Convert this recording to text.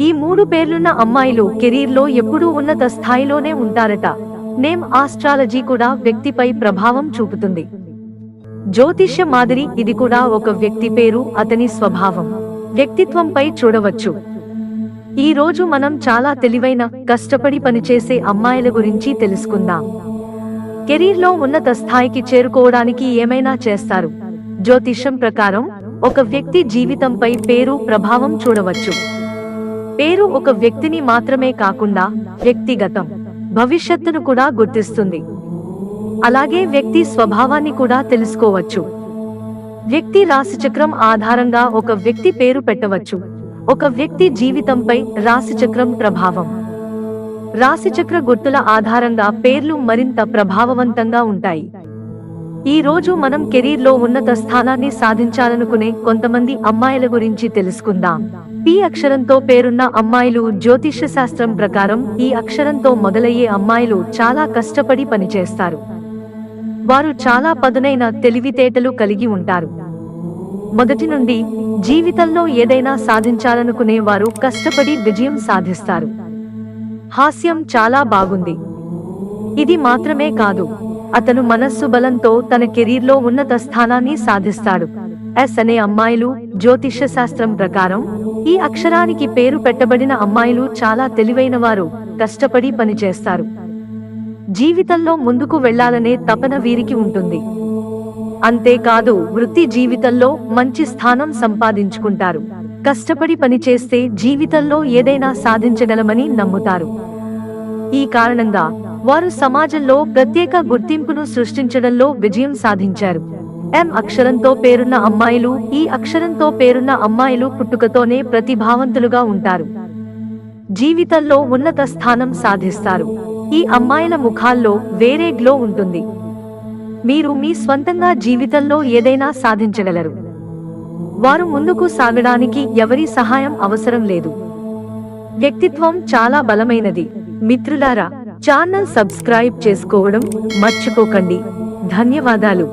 ఈ 3 పేర్లున్న అమ్మాయిలు కెరీర్లో ఎప్పుడూ ఉన్నత స్థాయిలోనే ఉంటారట. నేమ్ ఆస్ట్రాలజీ కూడా వ్యక్తిపై ప్రభావం చూపుతుంది. జ్యోతిష్య మాదిరి ఇది కూడా ఒక వ్యక్తి పేరు, అతని స్వభావం, వ్యక్తిత్వంపై చూడవచ్చు. ఈ రోజు మనం చాలా తెలివైన, కష్టపడి పనిచేసే అమ్మాయిల గురించి తెలుసుకుందాం. కెరీర్లో ఉన్నత స్థాయికి చేరుకోవడానికి ఏమైనా చేస్తారు. జ్యోతిష్యం ప్రకారం ఒక వ్యక్తి జీవితంపై పేరు ప్రభావం చూడవచ్చు. పేరు ఒక వ్యక్తిని మాత్రమే కాకుండా వ్యక్తిగతం భవిష్యత్తును కూడా గుర్తిస్తుంది. అలాగే వ్యక్తి స్వభావాన్ని కూడా తెలుసుకోవచ్చు. వ్యక్తి రాశిచక్రం ఆధారంగా ఒక వ్యక్తి పేరు పెట్టవచ్చు. ఒక వ్యక్తి జీవితంపై రాశిచక్రం ప్రభావం. రాశిచక్ర గుర్తుల ఆధారంగా పేర్లు మరింత ప్రభావవంతంగా ఉంటాయి. ఈ రోజు మనం కెరీర్లో ఉన్నత స్థానాన్ని సాధించాలనుకునే కొంతమంది అమ్మాయిల గురించి తెలుసుకుందాం. పి అక్షరంతో పేరున్న అమ్మాయిలు జ్యోతిష్య శాస్త్రం ప్రకారం ఈ అక్షరంతో మొదలయ్యే అమ్మాయిలు చాలా కష్టపడి పనిచేస్తారు. వారు చాలా పదునైన తెలివితేటలు కలిగి ఉంటారు. మొదటి నుండి జీవితంలో ఏదైనా సాధించాలనుకునే వారు కష్టపడి విజయం సాధిస్తారు. హాస్యం చాలా బాగుంది. ఇది మాత్రమే కాదు, అతను మనస్సు బలంతో తన కెరీర్లో ఉన్నత స్థానాన్ని సాధిస్తాడు. ఎస్ అనే అమ్మాయిలు జ్యోతిష్య శాస్త్రం ప్రకారం ఈ అక్షరానికి పేరు పెట్టబడిన అమ్మాయిలు చాలా తెలివైన వారు, కష్టపడి పనిచేస్తారు. జీవితంలో ముందుకు వెళ్లాలనే తపన వీరికి ఉంటుంది. అంతేకాదు, వృత్తి జీవితంలో మంచి స్థానం సంపాదించుకుంటారు. కష్టపడి పనిచేస్తే జీవితంలో ఏదైనా సాధించగలమని నమ్ముతారు. ఈ కారణంగా వారు సమాజంలో ప్రత్యేక గుర్తింపును సృష్టించడంలో విజయం సాధించారు. ఎం అక్షరంతో పేరున్న అమ్మాయిలు ఈ అక్షరంతో పేరున్న అమ్మాయిలు పుట్టుకతోనే ప్రతిభావంతులుగా ఉంటారు. జీవితంలో ఉన్నత స్థానం సాధిస్తారు. ఈ అమ్మాయిల ముఖాల్లో వేరే గ్లో ఉంటుంది. మీరు మీ స్వంతంగా జీవితంలో ఏదైనా సాధించగలరు. వారు ముందుకు సాగడానికి ఎవరి సహాయం అవసరం లేదు. వ్యక్తిత్వం చాలా బలమైనది. మిత్రులారా, ఛానల్ సబ్స్క్రైబ్ చేసుకోవడం మర్చిపోకండి. ధన్యవాదాలు.